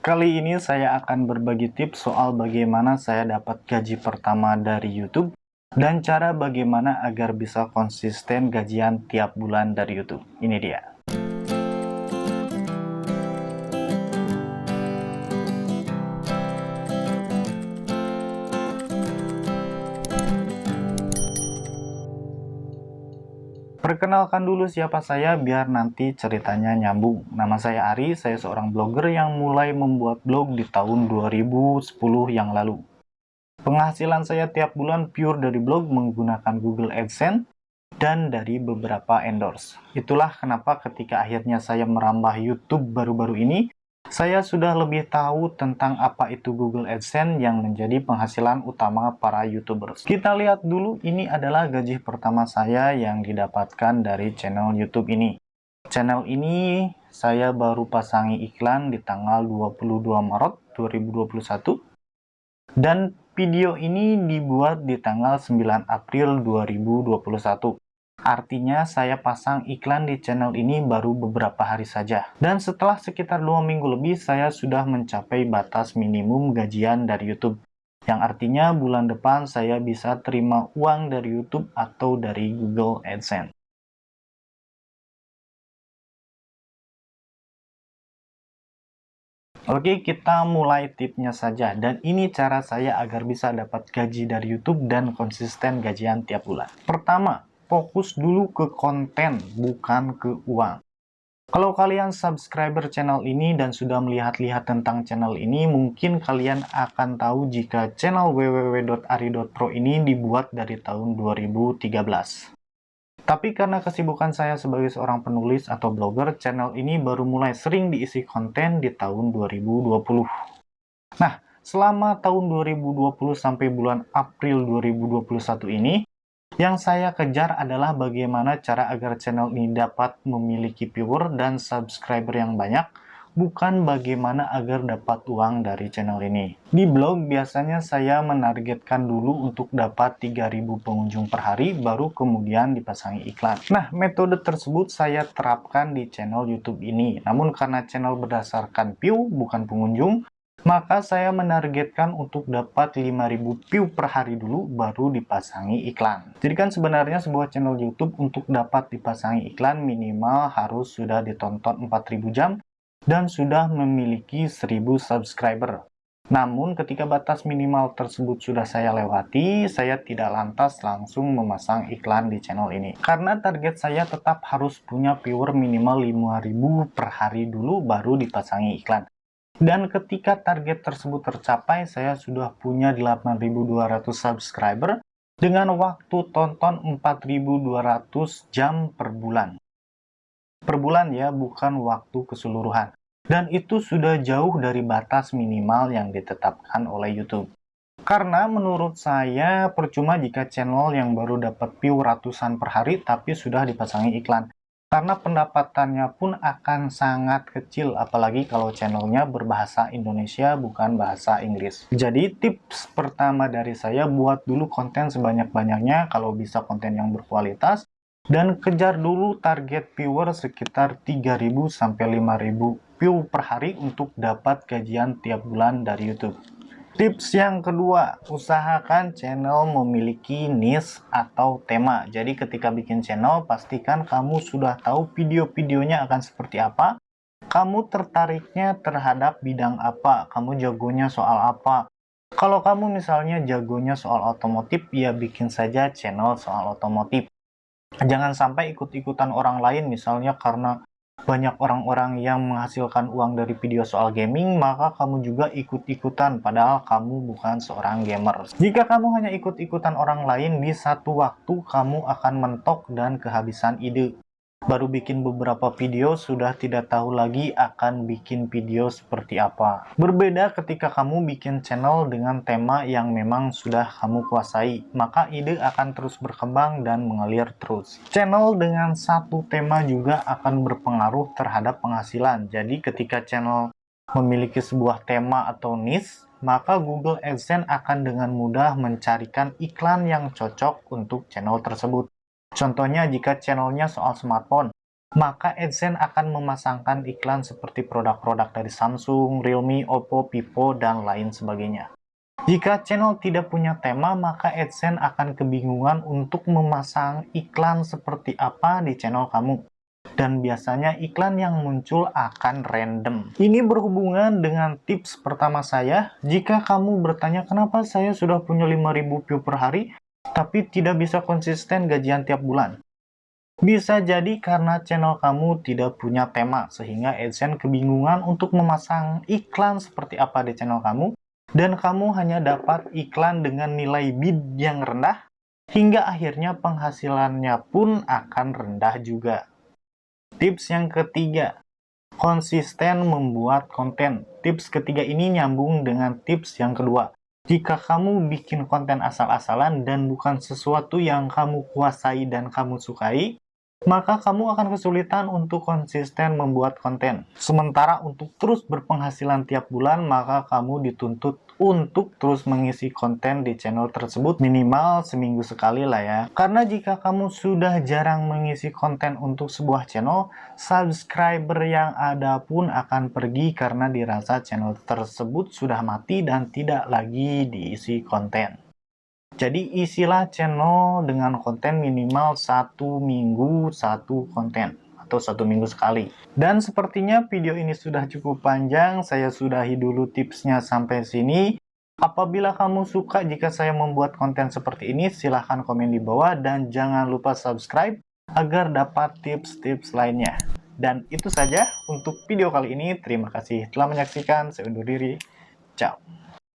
Kali ini saya akan berbagi tips soal bagaimana saya dapat gaji pertama dari YouTube dan cara bagaimana agar bisa konsisten gajian tiap bulan dari YouTube. Ini dia. Perkenalkan dulu siapa saya biar nanti ceritanya nyambung. Nama saya Ari, saya seorang blogger yang mulai membuat blog di tahun 2010 yang lalu. Penghasilan saya tiap bulan pure dari blog menggunakan Google AdSense dan dari beberapa endorse. Itulah kenapa ketika akhirnya saya merambah YouTube baru-baru ini, saya sudah lebih tahu tentang apa itu Google AdSense yang menjadi penghasilan utama para YouTubers. Kita lihat dulu, ini adalah gaji pertama saya yang didapatkan dari channel YouTube ini. Channel ini saya baru pasangi iklan di tanggal 22 Maret 2021. Dan video ini dibuat di tanggal 9 April 2021. Artinya saya pasang iklan di channel ini baru beberapa hari saja. Dan setelah sekitar 2 minggu lebih, saya sudah mencapai batas minimum gajian dari YouTube. Yang artinya bulan depan saya bisa terima uang dari YouTube atau dari Google AdSense. Oke, kita mulai tipsnya saja. Dan ini cara saya agar bisa dapat gaji dari YouTube dan konsisten gajian tiap bulan. Pertama, fokus dulu ke konten, bukan ke uang. Kalau kalian subscriber channel ini dan sudah melihat-lihat tentang channel ini, mungkin kalian akan tahu jika channel www.ari.pro ini dibuat dari tahun 2013. Tapi karena kesibukan saya sebagai seorang penulis atau blogger, channel ini baru mulai sering diisi konten di tahun 2020. Nah, selama tahun 2020 sampai bulan April 2021 ini, yang saya kejar adalah bagaimana cara agar channel ini dapat memiliki viewer dan subscriber yang banyak, bukan bagaimana agar dapat uang dari channel ini. Di blog biasanya saya menargetkan dulu untuk dapat 3.000 pengunjung per hari, baru kemudian dipasangi iklan. Nah, metode tersebut saya terapkan di channel YouTube ini. Namun karena channel berdasarkan view, bukan pengunjung, maka saya menargetkan untuk dapat 5.000 view per hari dulu, baru dipasangi iklan. Jadi kan sebenarnya sebuah channel YouTube untuk dapat dipasangi iklan minimal harus sudah ditonton 4.000 jam, dan sudah memiliki 1.000 subscriber. Namun ketika batas minimal tersebut sudah saya lewati, saya tidak lantas langsung memasang iklan di channel ini. Karena target saya tetap harus punya viewer minimal 5.000 per hari dulu, baru dipasangi iklan. Dan ketika target tersebut tercapai, saya sudah punya 8.200 subscriber dengan waktu tonton 4.200 jam per bulan. Per bulan ya, bukan waktu keseluruhan. Dan itu sudah jauh dari batas minimal yang ditetapkan oleh YouTube. Karena menurut saya percuma jika channel yang baru dapat view ratusan per hari tapi sudah dipasangi iklan. Karena pendapatannya pun akan sangat kecil, apalagi kalau channelnya berbahasa Indonesia bukan bahasa Inggris. Jadi tips pertama dari saya, buat dulu konten sebanyak-banyaknya, kalau bisa konten yang berkualitas. Dan kejar dulu target viewer sekitar 3.000 sampai 5.000 view per hari untuk dapat gajian tiap bulan dari YouTube. Tips yang kedua, usahakan channel memiliki niche atau tema. Jadi ketika bikin channel, pastikan kamu sudah tahu video-videonya akan seperti apa, kamu tertariknya terhadap bidang apa, kamu jagonya soal apa. Kalau kamu misalnya jagonya soal otomotif, ya bikin saja channel soal otomotif. Jangan sampai ikut-ikutan orang lain, misalnya karena banyak orang-orang yang menghasilkan uang dari video soal gaming, maka kamu juga ikut-ikutan, padahal kamu bukan seorang gamer. Jika kamu hanya ikut-ikutan orang lain, di satu waktu kamu akan mentok dan kehabisan ide. Baru bikin beberapa video, sudah tidak tahu lagi akan bikin video seperti apa. Berbeda ketika kamu bikin channel dengan tema yang memang sudah kamu kuasai, maka ide akan terus berkembang dan mengalir terus. Channel dengan satu tema juga akan berpengaruh terhadap penghasilan. Jadi ketika channel memiliki sebuah tema atau niche, maka Google AdSense akan dengan mudah mencarikan iklan yang cocok untuk channel tersebut. Contohnya jika channelnya soal smartphone, maka AdSense akan memasangkan iklan seperti produk-produk dari Samsung, Realme, Oppo, Vivo, dan lain sebagainya. Jika channel tidak punya tema, maka AdSense akan kebingungan untuk memasang iklan seperti apa di channel kamu. Dan biasanya iklan yang muncul akan random. Ini berhubungan dengan tips pertama saya. Jika kamu bertanya kenapa saya sudah punya 5.000 view per hari, tapi tidak bisa konsisten gajian tiap bulan. Bisa jadi karena channel kamu tidak punya tema, sehingga AdSense kebingungan untuk memasang iklan seperti apa di channel kamu, dan kamu hanya dapat iklan dengan nilai bid yang rendah, hingga akhirnya penghasilannya pun akan rendah juga. Tips yang ketiga, konsisten membuat konten. Tips ketiga ini nyambung dengan tips yang kedua. Jika kamu bikin konten asal-asalan dan bukan sesuatu yang kamu kuasai dan kamu sukai, maka kamu akan kesulitan untuk konsisten membuat konten. Sementara untuk terus berpenghasilan tiap bulan, maka kamu dituntut untuk terus mengisi konten di channel tersebut minimal seminggu sekali lah ya. Karena jika kamu sudah jarang mengisi konten untuk sebuah channel, subscriber yang ada pun akan pergi karena dirasa channel tersebut sudah mati dan tidak lagi diisi konten. Jadi isilah channel dengan konten minimal 1 minggu 1 konten atau 1 minggu sekali. Dan sepertinya video ini sudah cukup panjang, saya sudahi dulu tipsnya sampai sini. Apabila kamu suka jika saya membuat konten seperti ini, silahkan komen di bawah dan jangan lupa subscribe agar dapat tips-tips lainnya. Dan itu saja untuk video kali ini. Terima kasih telah menyaksikan. Saya undur diri. Ciao.